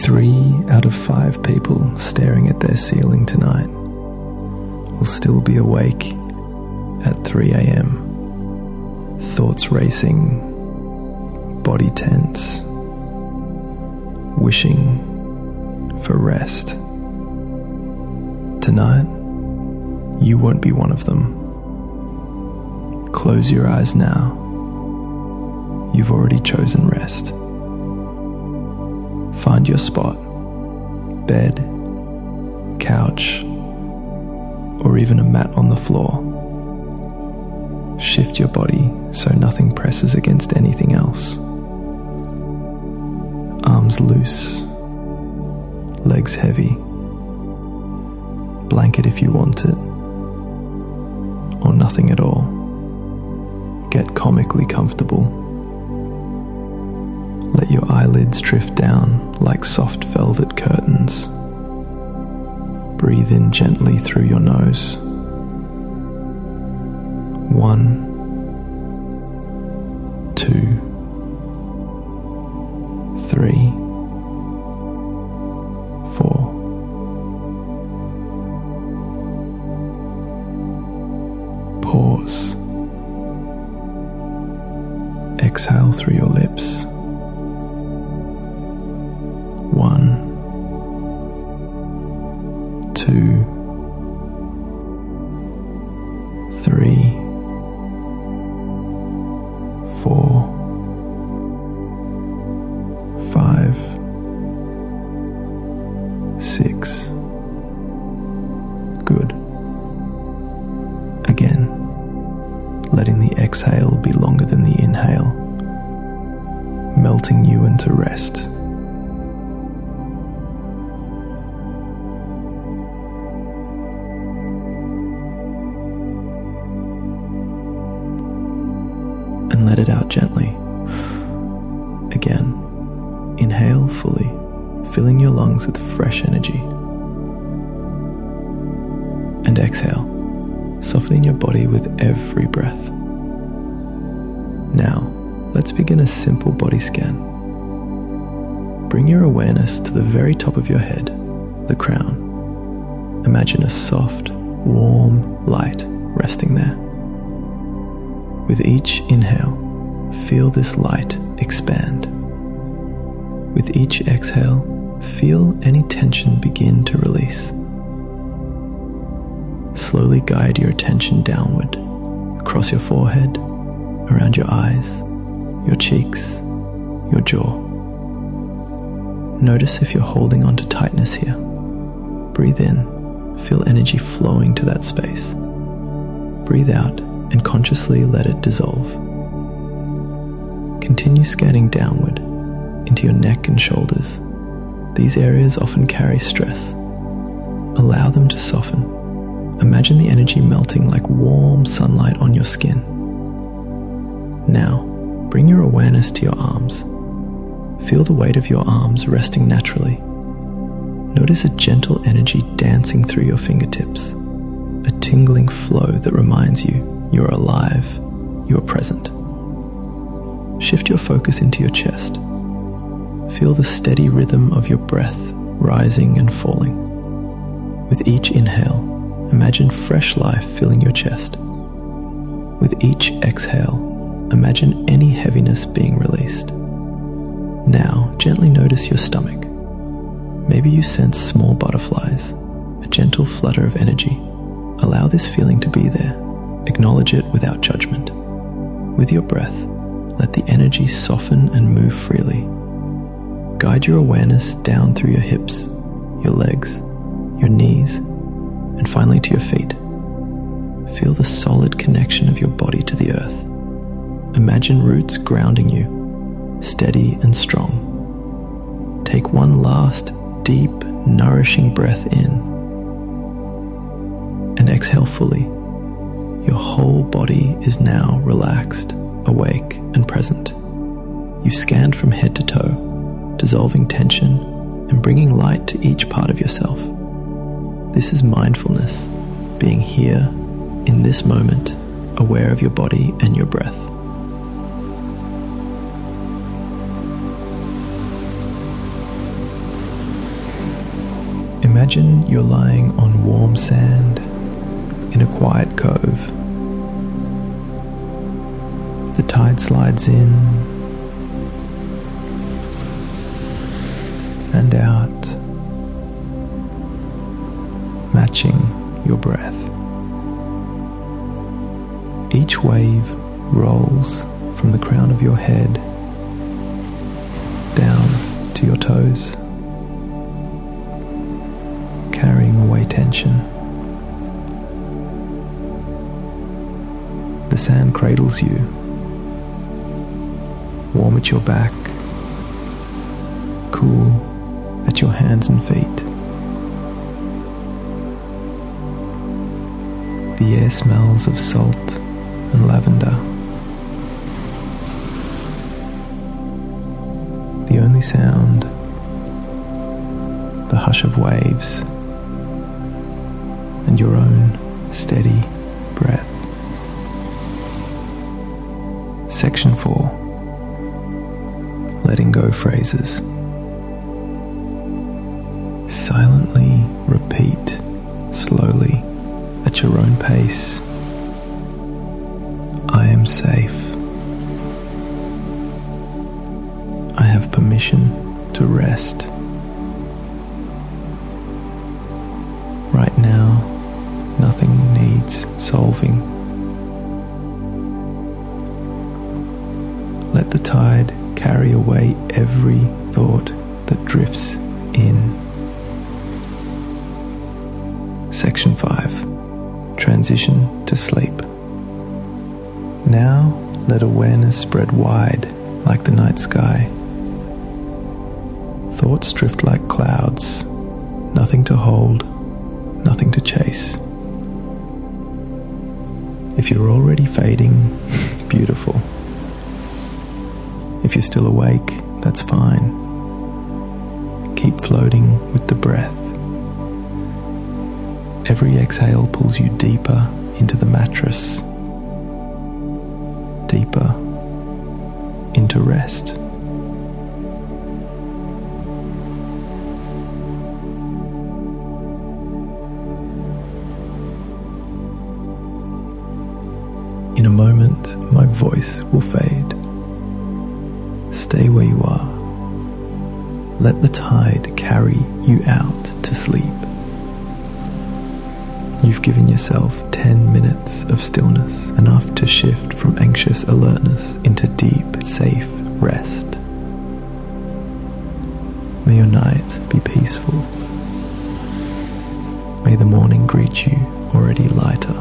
3 out of 5 people staring at their ceiling tonight will still be awake at 3 a.m. Thoughts racing, body tense, wishing for rest. Tonight, you won't be one of them. Close your eyes now. You've already chosen rest. Find your spot, bed, couch, or even a mat on the floor. Shift your body so nothing presses against anything else. Arms loose, legs heavy. Blanket if you want it, or nothing at all. Get comically comfortable. Let your eyelids drift down like soft velvet curtains. Breathe in gently through your nose. 1, 2, 3, 4. Pause. Exhale through your lips. 1, 2, 3, 4, 5, 6. Good. Again, letting the exhale be longer than the inhale, melting you into rest. And let it out gently. Again, inhale fully, filling your lungs with fresh energy. And exhale, softening your body with every breath. Now, let's begin a simple body scan. Bring your awareness to the very top of your head, the crown. Imagine a soft, warm light resting there. With each inhale, feel this light expand. With each exhale, feel any tension begin to release. Slowly guide your attention downward, across your forehead, around your eyes, your cheeks, your jaw. Notice if you're holding on to tightness here. Breathe in, feel energy flowing to that space. Breathe out and consciously let it dissolve. Continue scanning downward into your neck and shoulders. These areas often carry stress. Allow them to soften. Imagine the energy melting like warm sunlight on your skin. Now, bring your awareness to your arms. Feel the weight of your arms resting naturally. Notice a gentle energy dancing through your fingertips, a tingling flow that reminds you you're alive, you're present. Shift your focus into your chest. Feel the steady rhythm of your breath rising and falling. With each inhale, imagine fresh life filling your chest. With each exhale, imagine any heaviness being released. Now, gently notice your stomach. Maybe you sense small butterflies, a gentle flutter of energy. Allow this feeling to be there. Acknowledge it without judgment. With your breath, let the energy soften and move freely. Guide your awareness down through your hips, your legs, your knees, and finally to your feet. Feel the solid connection of your body to the earth. Imagine roots grounding you, steady and strong. Take one last deep, nourishing breath in, and exhale fully. Your whole body is now relaxed, awake, and present. You've scanned from head to toe, dissolving tension and bringing light to each part of yourself. This is mindfulness, being here, in this moment, aware of your body and your breath. Imagine you're lying on warm sand in a quiet cove. The tide slides in and out, matching your breath. Each wave rolls from the crown of your head down to your toes, carrying away tension. The sand cradles you, warm at your back, cool at your hands and feet. The air smells of salt and lavender. The only sound, the hush of waves, and your own steady breath. Section 4. Letting go phrases. Silently repeat, slowly, at your own pace. I am safe. I have permission to rest. Right now, nothing needs solving. Let the tide carry away every thought that drifts in. Section 5. Transition to sleep. Now let awareness spread wide like the night sky. Thoughts drift like clouds, nothing to hold, nothing to chase. If you're already fading, beautiful. If you're still awake, that's fine. Keep floating with the breath. Every exhale pulls you deeper into the mattress, deeper into rest. In a moment, my voice will fade. Stay where you are. Let the tide carry you out to sleep. You've given yourself 10 minutes of stillness, enough to shift from anxious alertness into deep, safe rest. May your night be peaceful. May the morning greet you already lighter.